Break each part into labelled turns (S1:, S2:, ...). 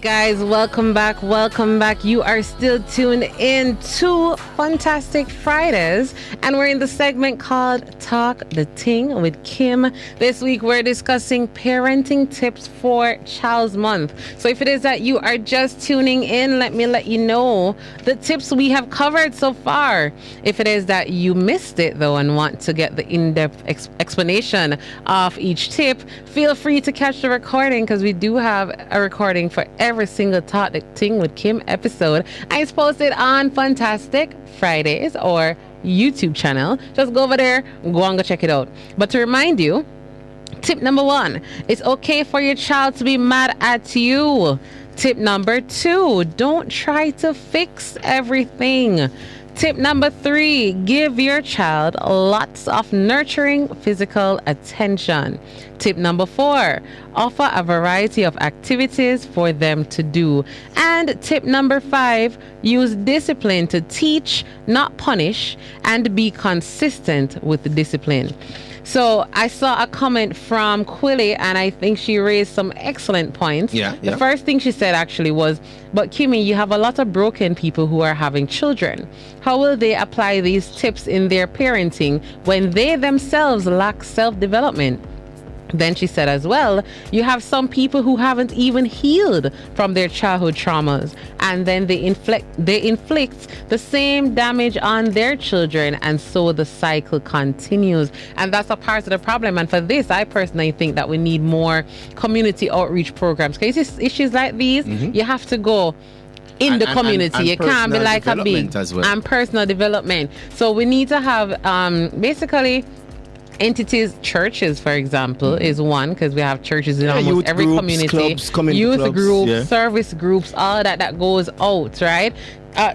S1: guys, welcome back. You are still tuned in to Funtastic Fridays, and we're in the segment called Talk the Ting with Kim. This week we're discussing parenting tips for Child's Month. So if it is that you are just tuning in, let me let you know the tips we have covered so far. If it is that you missed it though and want to get the in-depth explanation of each tip, feel free to catch the recording, because we do have a recording for every single Talk the Ting with Kim episode, and it's posted on Funtastic Fridays or YouTube channel. Just go over there, go and go check it out. But to remind you, tip number 1, it's okay for your child to be mad at you. Tip number 2, don't try to fix everything. Tip number 3, give your child lots of nurturing physical attention. Tip number 4, offer a variety of activities for them to do. And tip number 5, use discipline to teach, not punish, and be consistent with the discipline. So I saw a comment from Quilly, and I think she raised some excellent points. The first thing she said actually was, but Kimmie, you have a lot of broken people who are having children. How will they apply these tips in their parenting when they themselves lack self-development? Then she said as well, you have some people who haven't even healed from their childhood traumas, and then they inflict the same damage on their children, and so the cycle continues. And that's a part of the problem. And for this, I personally think that we need more community outreach programs. Because issues like these, you have to go in the community. And you can't be like a big as well. And personal development. So we need to have basically entities. Churches, for example, is one, because we have churches in almost every community. Youth groups, service groups, all that goes out, right?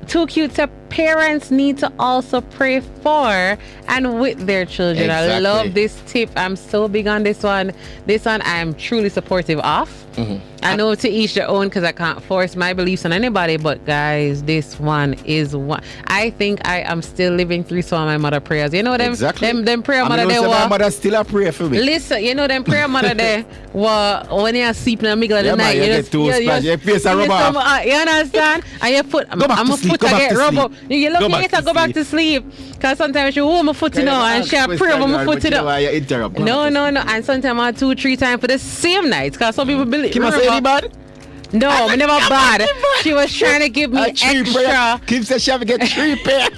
S1: Too cute to parents need to also pray for and with their children. Exactly. I love this tip. I'm so big on this one. This one I'm truly supportive of. I know to each their own, because I can't force my beliefs on anybody, but guys, this one is one. I think I am still living through some of my mother prayers. You know them, them prayer mother there.
S2: My mother still a prayer for me.
S1: Listen, you know them prayer mother there. When you're sleeping in the middle of the night, you understand? And you put, I'm gonna put again rubber. You look at it and go back to sleep. Because sometimes she hold my foot, you know, and she pray over my foot, you know. No. And sometimes I 2-3 times for the same night. Because some people believe.
S2: Kim, say any bad?
S1: No, I never bad. She was trying to give me extra.
S2: Kim said she have to get 3 pair.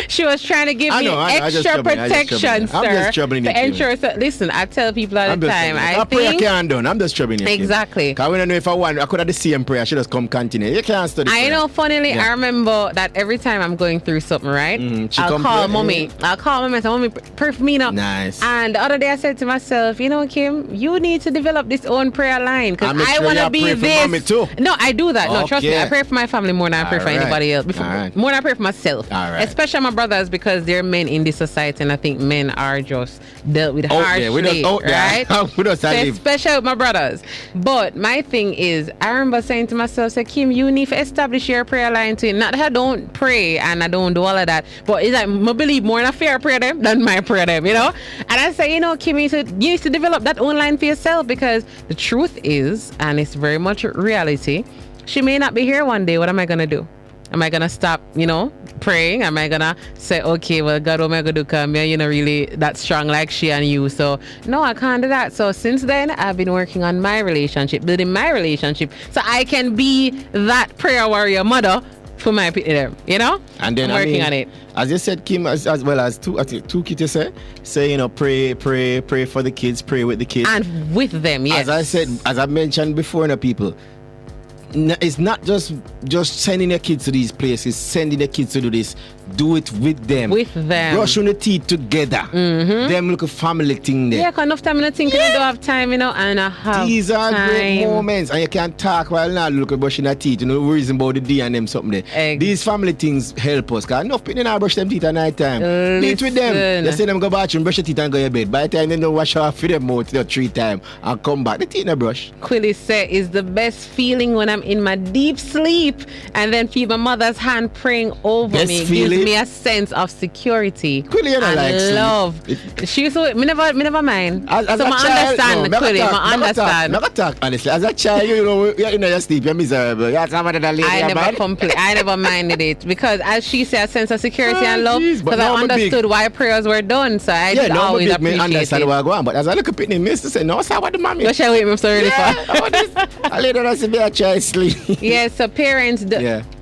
S1: She was trying to give me extra protection, sir.
S2: I'm just troubling you.
S1: Ensure. So, listen, I tell people all the time. I think
S2: can't done. I'm just troubling you.
S1: Exactly.
S2: Because we don't know if I want. I could have the same prayer. She just come continue. You can't study.
S1: I know. Funnily, I remember that every time I'm going through something, right? I'll call mommy. I'll call mommy and say, "Mommy, pray for me now."
S2: Nice.
S1: And the other day I said to myself, you know, Kim, you need to develop this own prayer line, because I want to be this.
S2: Mommy too.
S1: No, I do that. No, trust me. I pray for my family more than I pray for anybody else. More than I pray for myself. Especially my brothers, because they're men in this society, and I think men are just dealt with harshly, right? Especially with my brothers. But my thing is, I remember saying to myself, say, Kim, you need to establish your prayer line too. Not that I don't pray and I don't do all of that, but it's like I believe more in a fair prayer them than my prayer them, you know? And I say, you know, Kim, you need to develop that own line for yourself, because the truth is, and it's very much reality, she may not be here one day. What am I going to do? Am I going to stop, you know, praying? Am I going to say, okay, well, God, what am I going to do? Come here, you know, really that strong like she and you. So, no, I can't do that. So, since then, I've been working on my relationship, building my relationship, so I can be that prayer warrior mother for my people, you know?
S2: And then,
S1: I'm working on it.
S2: As you said, Kim, as well as two kids, say, you know, pray for the kids, pray with the kids.
S1: And with them, yes.
S2: As I said, as I mentioned before, you know, people, it's not just sending your kids to these places, sending the kids to do this. Do it with them. Brushing the teeth together. Them look a family thing there.
S1: Yeah, because enough time in the thing, you don't have time, you know, and I have
S2: these are great moments, and you can talk while now look at brushing the teeth, you know, reason about the D and them something there. These family things help us, because enough people now brush them teeth at night time. Meet with them. You see them go bathroom, brush your teeth and go to bed. By the time they don't wash off for them mouth, 3 times and come back, the teeth no brush.
S1: Quilly said, is the best feeling when I'm in my deep sleep and then feel my mother's hand praying over me. Gives give me a sense of security
S2: and
S1: like love. She used to, me never mind. As so I understand, clearly, I understand.
S2: Never talk, honestly. As a child, you know, you're in your sleep, you're miserable.
S1: I never minded it because, as she said, a sense of security and love, because I understood why prayers were done, so I did always appreciate
S2: understand why I go on, but as I look at it, me used to say, no, sir, what the mommy?
S1: What shall we be so ready for?
S2: I later on say, I try sleep.
S1: Yeah, so parents,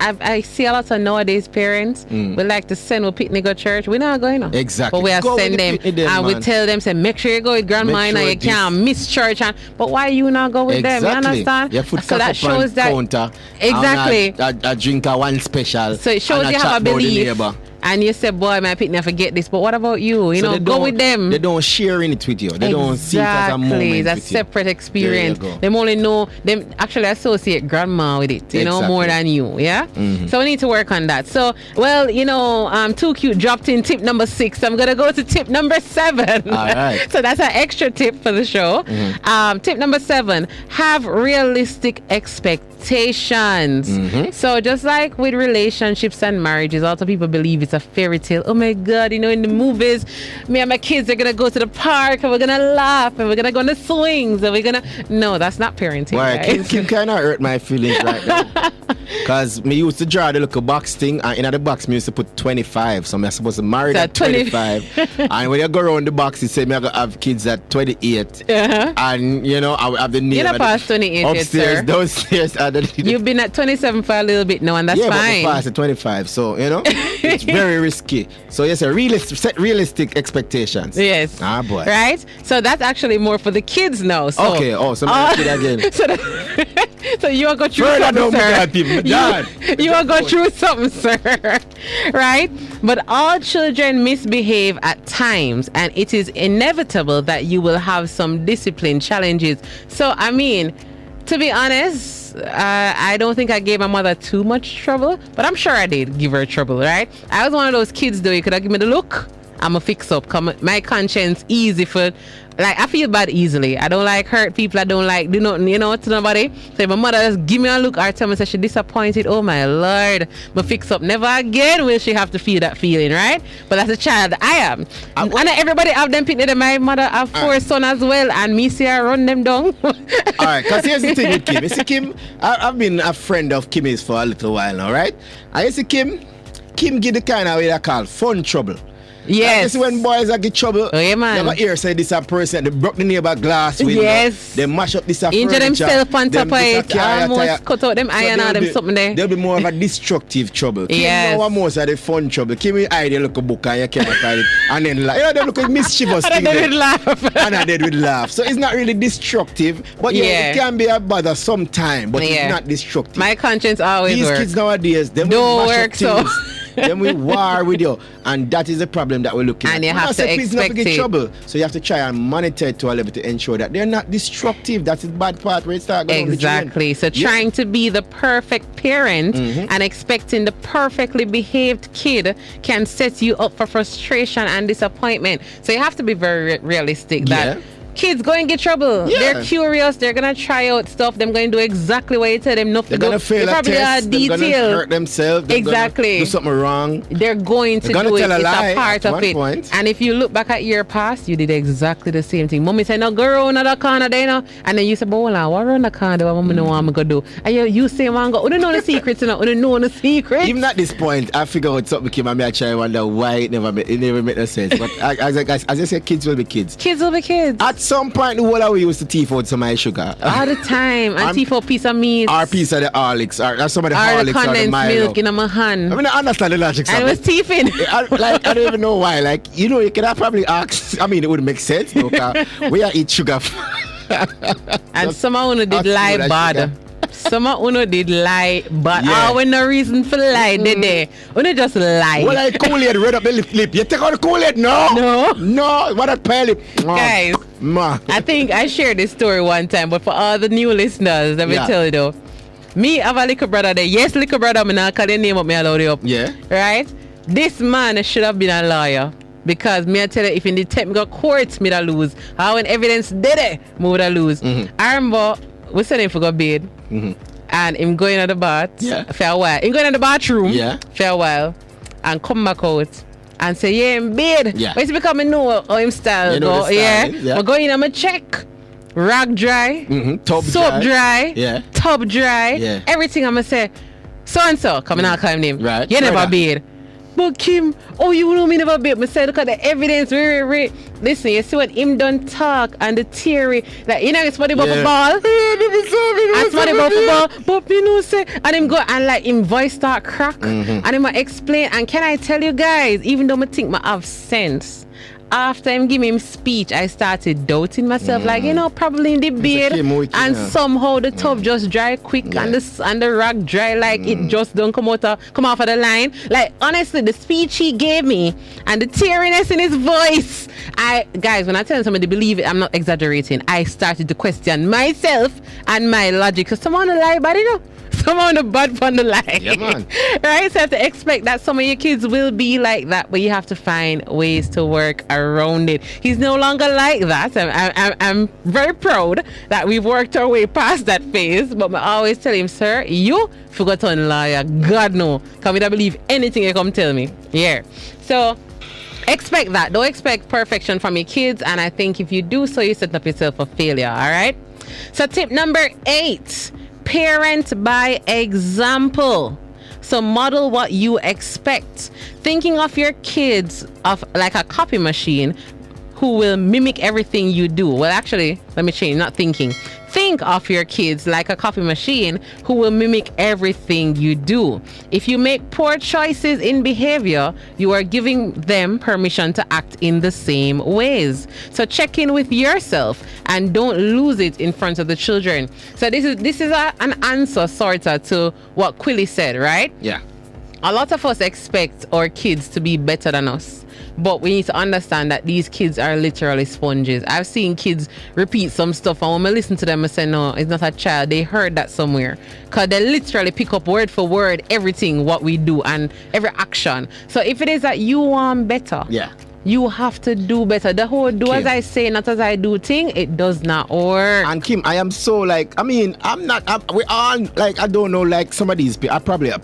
S1: I see a lot of nowadays parents, we like to send a picnic to church. We're not going on.
S2: Exactly.
S1: But we are send them, and we tell them, say, make sure you go with grandma, and you can't miss church. But why you not go with them? You understand? So that shows that counter, exactly.
S2: A drink one special.
S1: So it shows you have a belief. And you say, boy, my picnic, forget this. But what about you? You know, go with them.
S2: They don't share in it with you. They don't see it as a moment. It's a
S1: separate experience. Them only know, them actually associate grandma with it, you know, more than you. Yeah? So we need to work on that. So, well, you know, Too Cute dropped in tip number 6. I'm going to go to tip number 7.
S2: All right.
S1: So that's an extra tip for the show. Tip number 7, have realistic expectations. So just like with relationships and marriages, a lot of people believe it's a fairy tale. Oh my God, you know, in the movies, me and my kids are gonna go to the park and we're gonna laugh and we're gonna go on the swings and we're gonna. No, that's not parenting.
S2: Well, Kim kind of hurt my feelings right now. Because me used to draw the little box thing, and in the box me used to put 25. So I'm supposed to marry at 25. And when you go around the box, it say me I gonna have kids at 28. And you know, I have the name.
S1: You're not past 28
S2: upstairs,
S1: yet, sir.
S2: downstairs.
S1: You've been at 27 for a little bit now, and that's fine.
S2: Yeah, but past at 25. So you know, it's very risky. So yes, set realistic expectations.
S1: Yes.
S2: Ah boy.
S1: Right. So that's actually more for the kids now. So,
S2: okay. Oh, so my kid again.
S1: So you are going through something, sir. You are going through something, sir. Right? But all children misbehave at times, and it is inevitable that you will have some discipline challenges. So I mean, to be honest, I don't think I gave my mother too much trouble, but I'm sure I did give her trouble, right? I was one of those kids, though. You could have given me the look, I'm a fix up. My conscience easy for, like, I feel bad easily. I don't like hurt people. I don't like do nothing, you know, to nobody. So if my mother just give me a look or tell me that she's disappointed, oh my Lord, my fix up. Never again will she have to feel that feeling, right? But that's a child I am. And everybody have them picnic. My mother have 4 sons as well, and me see her run them down.
S2: All right, because here's the thing with Kim. You see, Kim, I've been a friend of Kimmie's for a little while now, right? And you see, Kim give the kind of way they call fun trouble.
S1: Yes.
S2: Like when boys get trouble,
S1: oh, yeah, man.
S2: You ever hear say this a person, they broke the neighbor glass window,
S1: yes.
S2: They mash up this
S1: injure themselves on top of it, almost cut out them iron or them something there.
S2: There'll be more of a destructive trouble.
S1: Yes.
S2: Kim know most of the fun trouble. Kim hide a little book and you can't find it. And then like, you know, they look like mischievous thing.
S1: And they would laugh.
S2: And they would laugh. So it's not really destructive, but yeah, it can be a bother sometime, but it's not destructive.
S1: My conscience always
S2: These
S1: works.
S2: Kids nowadays, they
S1: don't work so.
S2: Then we war with you, and that is the problem that we're looking
S1: and
S2: at.
S1: You have to expect it.
S2: Trouble, so you have to try and monitor it to a level to ensure that they're not destructive. That's the bad part where it starts going.
S1: Exactly. So trying to be the perfect parent and expecting the perfectly behaved kid can set you up for frustration and disappointment. So you have to be very realistic that kids go and get trouble. Yeah. They're curious. They're gonna try out stuff. They're going to do exactly what you tell them not to do.
S2: They're gonna fail a test. They're gonna hurt themselves. They're gonna do something wrong.
S1: They're going to do it. It's a part of it. Point. And if you look back at your past, you did exactly the same thing. Mommy said, "No, go around the corner there, no." And then you said, "But hold on, what around the corner? What mommy know what I'm gonna do?" And you say, "Man, go. We don't know the secrets, you know. We don't know the secrets."
S2: Even at this point, I figure out something came and I try and wonder why it never made no sense. But as I said, kids will be kids.
S1: Kids will be kids.
S2: At some point, the whole we used to teeth out some of my sugar.
S1: All the time. And teeth out piece of meat.
S2: Or piece of the Horlicks. Or some of the Horlicks
S1: or the condensed milk in my hand.
S2: I mean, I understand the logic.
S1: And it was teething.
S2: I don't even know why. Like, you know, you could have probably asked. I mean, it would make sense. Okay? We are eat sugar.
S1: And someone did lie bad. Some uno did lie, but we no reason for lie, did they? Uno just lie.
S2: Well, I Kool-Aid read up the lip. You take out the Kool-Aid? No. What a pile it.
S1: Guys, I think I shared this story one time, but for all the new listeners, let me tell you though. Me have a little brother there. Yes, little brother, I'm not calling name up, me allowed you up.
S2: Yeah.
S1: Right? This man should have been a lawyer. Because me I tell you, if in the take me go court, me da lose. How when evidence did it, me would lose. I remember we said him for go bed. And him going at the bath for a while. Him going at the bathroom for a while. and come back out and say, yeah, in bed.
S2: Yeah.
S1: But it's becoming know how him style
S2: you know
S1: go.
S2: the style, yeah.
S1: I go in and I check. Rag dry,
S2: tub
S1: soap dry,
S2: yeah.
S1: tub dry,
S2: yeah.
S1: everything. I'm going to say, so and so, come and I'll call him name.
S2: Right.
S1: You never bed. But Kim, oh, you know me never bed. I said, look at the evidence. Listen, you see what him done talk and the theory. Like, you know, it's what about football. And somebody about football. But you know, say, and him go and like him voice start crack. And him explain. And can I tell you guys, even though I think I have sense, after him give him speech, I started doubting myself, like, you know, probably in the bed, and somehow the tub just dry quick, and the rag dry, like it just don't come off of the line. Like, honestly, the speech he gave me and the teariness in his voice, guys, when I tell somebody to believe it, I'm not exaggerating. I started to question myself and my logic, because someone lie, but you know, someone a bad on the line.
S2: Yeah, man.
S1: Right? So you have to expect that some of your kids will be like that, but you have to find ways to work around it. He's no longer like that. I'm very proud that we've worked our way past that phase, but I always tell him, sir, you forgot to liar. God no. Can we not believe anything you come tell me? Yeah. So expect that. Don't expect perfection from your kids, and I think if you do so, you set up yourself for failure. All right? So tip number 8. Parent by example. So model what you expect. Thinking of your kids of like a copy machine who will mimic everything you do. Well, actually, let me change, not thinking. Think of your kids like a copy machine who will mimic everything you do. If you make poor choices in behavior, you are giving them permission to act in the same ways. So check in with yourself and don't lose it in front of the children. So this is an answer sort of to what Quilly said, right?
S2: Yeah.
S1: A lot of us expect our kids to be better than us. But we need to understand that these kids are literally sponges. I've seen kids repeat some stuff, and when I listen to them, I say, no, it's not a child. They heard that somewhere. Because they literally pick up word for word everything, what we do, and every action. So if it is that you want better, you have to do better. The whole do Kim, as I say, not as I do thing, it does not work.
S2: And Kim, I am so like, I mean, we all like, I don't know, like some of these people, I probably I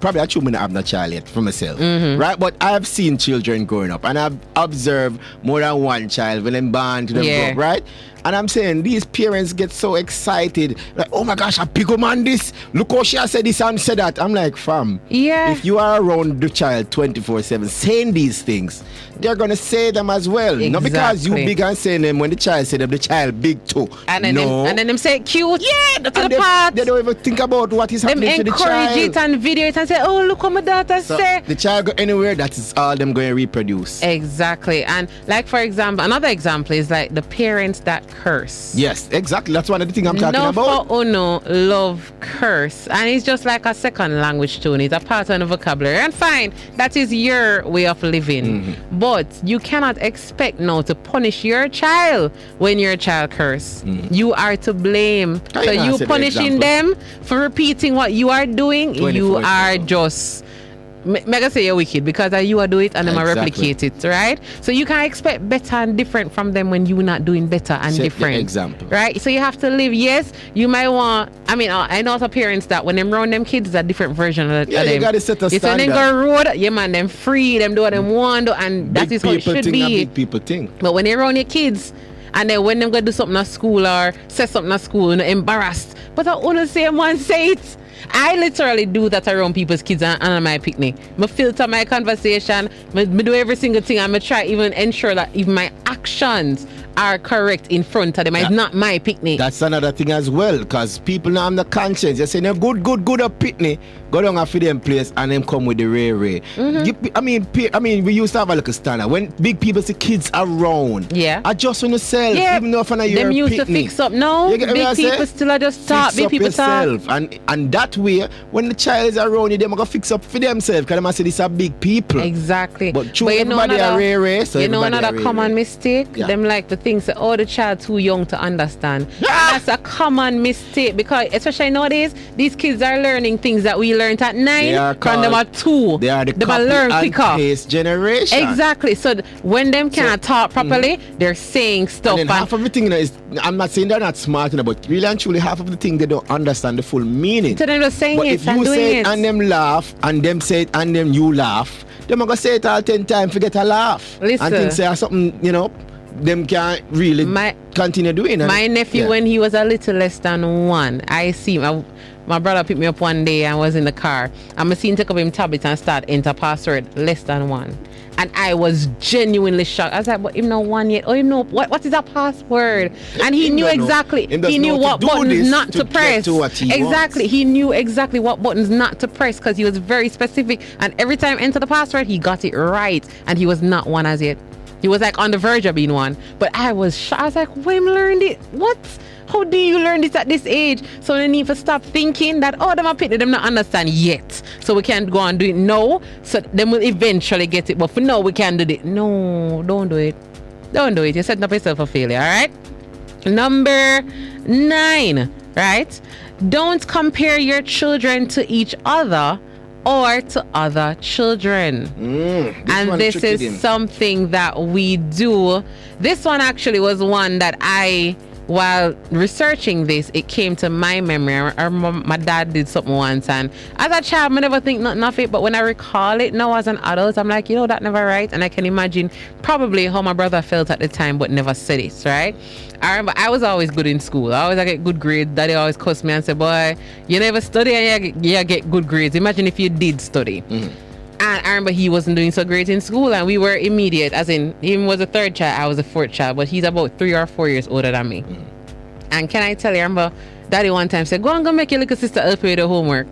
S2: have not child yet for myself, right? But I have seen children growing up, and I've observed more than one child when they're born to them grow up, right? And I'm saying these parents get so excited, like, oh my gosh, I pick up on this. Look how she has said this and said that. I'm like, fam, if you are around the child 24/7 saying these things, they're gonna say them as well. Not because you big and saying them when the child said them, the child big too.
S1: And then them say cute. Yeah, that's the
S2: they,
S1: part.
S2: They don't even think about what is happening to the child.
S1: Encourage it and video it and say, oh, look what my daughter say.
S2: The child go anywhere, that is all them going to reproduce.
S1: Exactly. And like, for example, another example is like the parents that curse.
S2: Yes, exactly. That's one of the things I'm talking about.
S1: No, love curse. And it's just like a second language to it. It's a part of the vocabulary. And fine, that is your way of living. But you cannot expect now to punish your child when your child curse. You are to blame. So you punishing them for repeating what you are doing, you are just... Mega say you're wicked because you are doing it and them are replicate it, right? So you can expect better and different from them when you're not doing better and different.
S2: Example.
S1: Right? So you have to live. Yes, you might want, I mean, I know some parents that when them around them kids, it's a different version of them.
S2: You gotta set a standard.
S1: It's when they go road, yeah man, them free, them do what them want, and that is how it should be.
S2: Big people think.
S1: But when they're around your kids, and then when them go do something at school or say something at school, and embarrassed, but I want to say one say it. I literally do that around people's kids and my picnic. I filter my conversation, I do every single thing, and I try even ensure that even my actions are correct in front of them. It's not my picnic.
S2: That's another thing as well, because people now have the conscience. They say, no, good up picnic. Go down and feed them place and them come with the ray. I mean, we used to have a little standard. When big people see kids around, adjust on yourself, even though for your
S1: them used
S2: picnic.
S1: to fix up. No, big people still are just talk. Big people
S2: yourself.
S1: talk.
S2: And that way, when the child is around you, they're going to fix up for themselves, because they must say these are big people.
S1: Exactly.
S2: But everybody are ray, so
S1: you know another common mistake?
S2: Yeah.
S1: Them like to think, oh, the child too young to understand. That's a common mistake because, especially nowadays, these kids are learning things that we learned at 9 from them at 2.
S2: They are the
S1: they
S2: copy
S1: learn
S2: and
S1: quicker.
S2: paste generation.
S1: Exactly. So when them can't talk properly, they're saying stuff.
S2: And then half of the thing, is, I'm not saying they're not smart enough, but really and truly, half of the thing they don't understand the full meaning.
S1: So they're just saying
S2: but
S1: it
S2: if
S1: and
S2: you
S1: doing
S2: say
S1: it.
S2: and them laugh, and them say it and them you laugh, them are gonna say it all 10 times, forget a laugh.
S1: Listen.
S2: And think say something, you know, them can't really continue doing it.
S1: My nephew, when he was a little less than 1, I see him. My brother picked me up one day and was in the car. I'm seeing him take up his tablet and start enter password less than 1. And I was genuinely shocked. I was like, but him not 1 yet. Oh, him know what is a password? And he knew exactly. He knew what buttons not to press. Exactly. He knew exactly what buttons not to press because he was very specific. And every time enter the password, he got it right. And he was not 1 as yet. He was like on the verge of being 1. But I was shocked. I was like, when learned it? What? How do you learn this at this age? So they need to stop thinking that, oh, them are pitty, them not understand yet. So we can't go and do it now. So them will eventually get it. But for now, we can't do it. No, don't do it. Don't do it. You're setting up yourself for failure, all right? Number 9, right? Don't compare your children to each other or to other children. And this is something that we do. This one actually was one that while researching this, it came to my memory. I remember my dad did something once, and as a child, I never think nothing of it, but when I recall it now as an adult, I'm like, that never right. And I can imagine probably how my brother felt at the time, but never said it, right? I remember I was always good in school. I get good grades. Daddy always cussed me and said, boy, you never study and you get good grades. Imagine if you did study. And I remember he wasn't doing so great in school, and we were immediate, as in, he was a 3rd child, I was a 4th child, but he's about 3 or 4 years older than me. And can I tell you, I remember Daddy one time said, go and go make your little sister help you with the homework.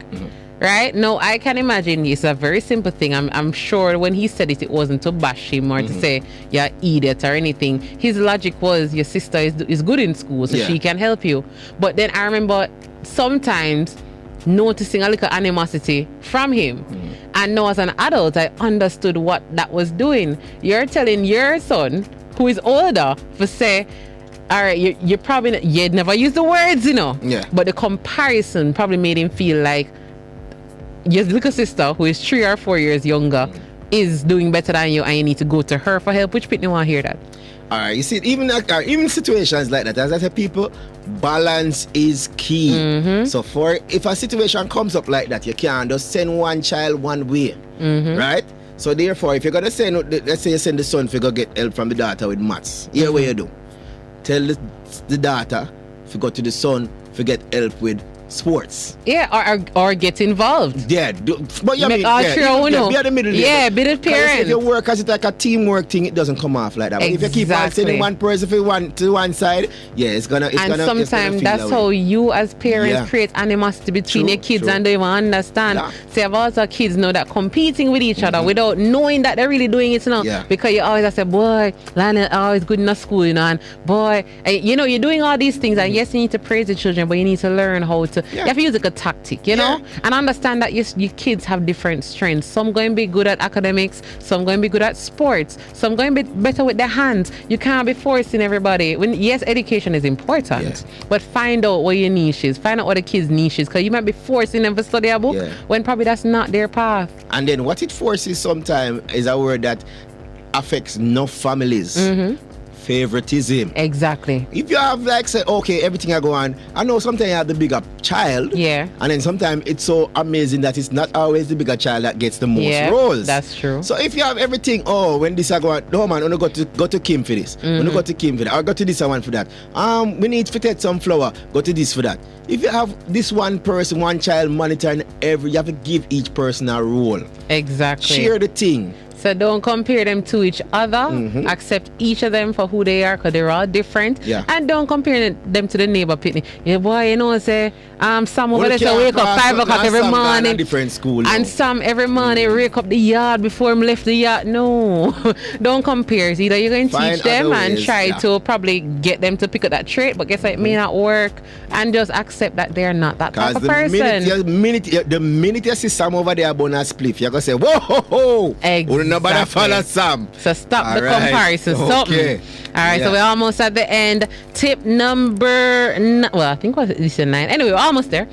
S1: Right? No, I can imagine it's a very simple thing. I'm sure when he said it, it wasn't to bash him or to say you're an idiot or anything. His logic was your sister is good in school, so she can help you. But then I remember sometimes noticing a little animosity from him. And now as an adult, I understood what that was doing. You're telling your son, who is older, to say, all right, you're probably you'd never use the words, but the comparison probably made him feel like your little sister, who is 3 or 4 years younger, is doing better than you, and you need to go to her for help. Which people want to hear that?
S2: All right, you see, even situations like that, as I said, people, balance is key. So if a situation comes up like that, you can't just send one child one way, right? So therefore, if you're gonna send, let's say you send the son to go get help from the daughter with maths, here what you do? Tell the daughter to go to the son to get help with sports.
S1: Yeah, or get involved.
S2: Yeah, but you
S1: make
S2: mean,
S1: be
S2: the middle.
S1: Yeah, be the parent.
S2: If you work as it's like a teamwork thing, it doesn't come off like that. But if you keep on sending one person to one side, it's gonna.
S1: And sometimes that's how you as parents create animosity between your kids and they even understand. See, I've also kids know that competing with each other without knowing that they're really doing it, because you always have to say, boy, Lionel always good in the school, and boy, you're doing all these things, and yes, you need to praise the children, but you need to learn how to. You have to use like a tactic, and understand that your kids have different strengths. Some going to be good at academics, some going to be good at sports, some going to be better with their hands. You can't be forcing everybody. Yes, education is important, but find out what your niche is. Find out what the kids' niche is, because you might be forcing them to study a book when probably that's not their path.
S2: And then what it forces sometimes is a word that affects enough families. Favoritism.
S1: Exactly.
S2: If you have say, okay, everything I go on, I know sometimes you have the bigger child. And then sometimes it's so amazing that it's not always the bigger child that gets the most roles.
S1: That's true.
S2: So if you have everything, when this I go on, no man, I go to Kim for this. I go to Kim for that. I go to this one for that. We need to take some flour. Go to this for that. If you have this one person, one child monitoring you have to give each person a role.
S1: Exactly.
S2: Share the thing.
S1: So don't compare them to each other. Accept each of them for who they are, because they're all different. And don't compare them to the neighbor picnic. Yeah, boy, say, some over there say wake up 5 o'clock every morning.
S2: Different school.
S1: And some every morning wake up the yard before him left the yard. No, don't compare. Either you're going to teach them and try to probably get them to pick up that trait, but guess what, it may not work. And just accept that they're not that type of person.
S2: The minute you see some over there about a spliff, you're going to say, whoa, ho, ho.
S1: Exactly.
S2: nobody follow Sam.
S1: So stop the comparison. Okay. All right, so we're almost at the end. Tip number, I think this is 9. Anyway, we're almost there.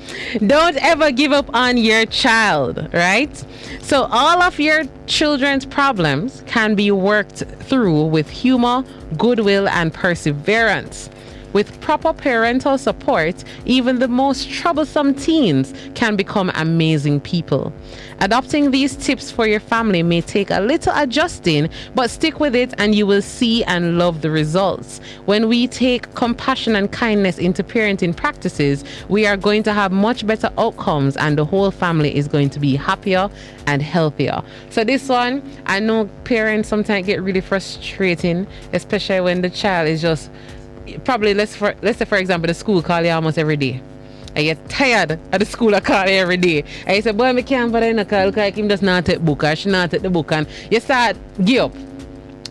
S1: Don't ever give up on your child, right? So all of your children's problems can be worked through with humor, goodwill, and perseverance. With proper parental support, even the most troublesome teens can become amazing people. Adopting these tips for your family may take a little adjusting, but stick with it and you will see and love the results. When we take compassion and kindness into parenting practices, we are going to have much better outcomes and the whole family is going to be happier and healthier. So this one, I know parents sometimes get really frustrating, especially when the child is just probably, let's say for example, the school call you almost every day. I get tired of the school I call you every day. And you say, boy, I can't bother in a call because him just not take book or she not take the book. And you start give up.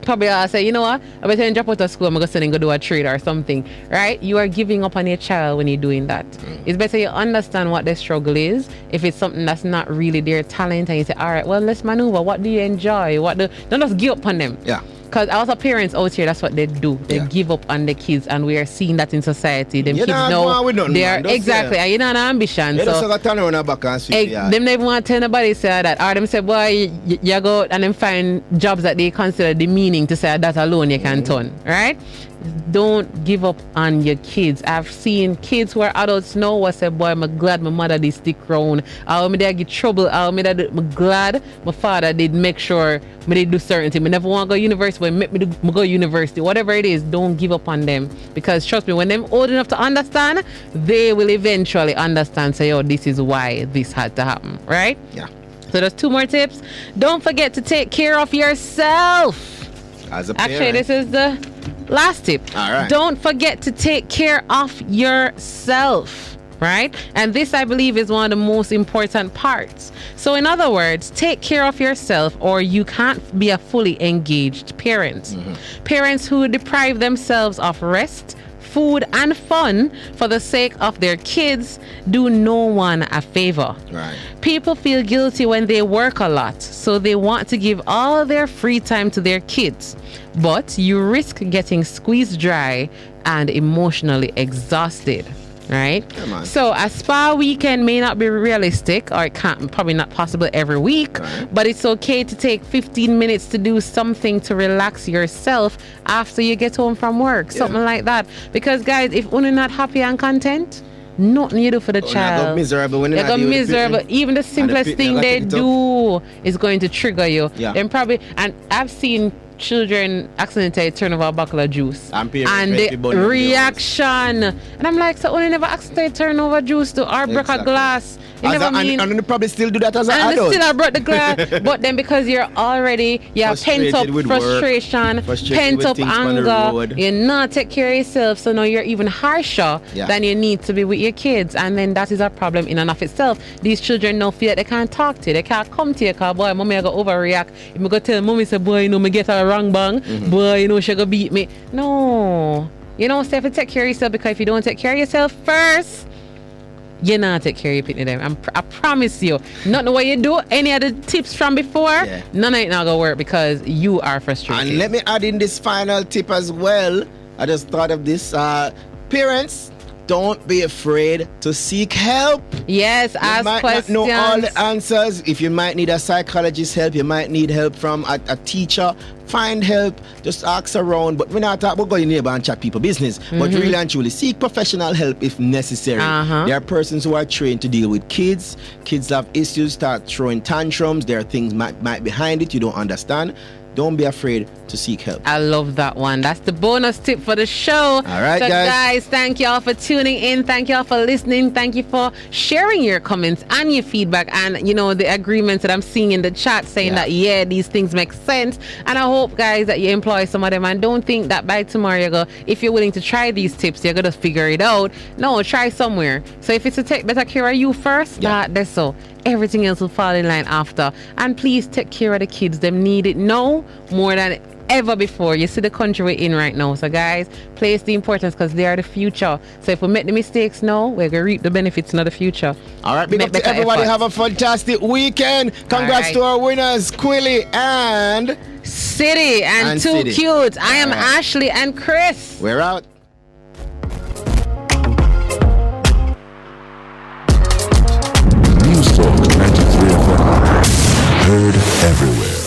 S1: Probably I'll say, you know what? I better drop out of school, I'm going to send him go do a trade or something. Right? You are giving up on your child when you're doing that. It's better you understand what their struggle is. If it's something that's not really their talent and you say, all right, well, let's maneuver. What do you enjoy? Don't just give up on them.
S2: Yeah.
S1: Because also parents out here, that's what they do. They give up on the kids, and we are seeing that in society. Them kids know they are exactly. And you know, an ambition.
S2: They
S1: so
S2: just turn around back and switch.
S1: Them never want to tell nobody say that. Or them say, boy, you go and then find jobs that they consider demeaning to say that alone you can turn. Right? Don't give up on your kids. I've seen kids who are adults now who say, boy, I'm glad my mother did stick around. I'm get trouble. I'm glad my father did make sure me did do certain things. I never want to go to university, but make me go to university. Whatever it is, don't give up on them. Because trust me, when they're old enough to understand, they will eventually understand, say, oh, this is why this had to happen. Right?
S2: Yeah.
S1: So there's 2 more tips. Don't forget to take care of yourself.
S2: As a parent.
S1: Actually, this is the last tip.
S2: All right.
S1: Don't forget to take care of yourself, right? And this, I believe, is one of the most important parts. So in other words, take care of yourself or you can't be a fully engaged parent. Parents who deprive themselves of rest, food, and fun for the sake of their kids do no one a favor.
S2: Right.
S1: People feel guilty when they work a lot, so they want to give all their free time to their kids. But you risk getting squeezed dry and emotionally exhausted. Right? So a spa weekend may not be realistic, or it can't, probably not possible every week, but it's okay to take 15 minutes to do something to relax yourself after you get home from work, something like that. Because guys, if you're not happy and content, nothing you do for the child.
S2: You go miserable when you
S1: go miserable. Even the simplest thing they do is going to trigger you. And probably, and I've seen children accidentally turn over a bottle of juice and the reaction, and I'm like, so only never accidentally turn over juice to or break a glass. You never mean,
S2: and they probably still do that as an
S1: and
S2: adult.
S1: Still I brought the glass, but then because you're already pent up frustration, pent up anger, you not take care of yourself, so now you're even harsher than you need to be with your kids, and then that is a problem in and of itself. These children now feel that they can't talk to you, they can't come to you, because boy, mommy I go overreact. If I go tell mommy, say boy, you know me get a wrong bang, boy, you know she go beat me. No, you know, Steph, take care of yourself, because if you don't take care of yourself first, you not take care of your them. I promise you, not the way you do any of the tips from before, none of it not gonna work because you are frustrated.
S2: And let me add in this final tip as well. I just thought of this. Parents, don't be afraid to seek help.
S1: Yes, ask questions. You might not know
S2: all the answers. If you might need a psychologist help, you might need help from a teacher. Find help, just ask around. But we're not talking about going neighbor and chat people business. But really and truly, seek professional help if necessary. There are persons who are trained to deal with kids. Kids have issues, start throwing tantrums. There are things might behind it you don't understand. Don't be afraid to seek help. I love that one. That's the bonus tip for the show. All right, so guys, thank you all for tuning in. Thank you all for listening. Thank you for sharing your comments and your feedback and, you know, the agreements that I'm seeing in the chat saying that, these things make sense. And I hope, guys, that you employ some of them and don't think that by tomorrow, if you're willing to try these tips, you're going to figure it out. No, try somewhere. So if it's to take better care of you first, that's so. Everything else will fall in line after. And please take care of the kids. Them need it now more than
S1: ever before. You see the country we're in right now. So guys, place the importance because they are the future. So if we make the mistakes now, we're going to reap the benefits in the future.
S2: All right, big up to everybody. Have a fantastic weekend. Congrats to our winners, Quilly and
S1: City and Too
S2: City.
S1: Cute. I am Ashley and Chris.
S2: We're out.
S3: News Talk 93 FM. Heard everywhere.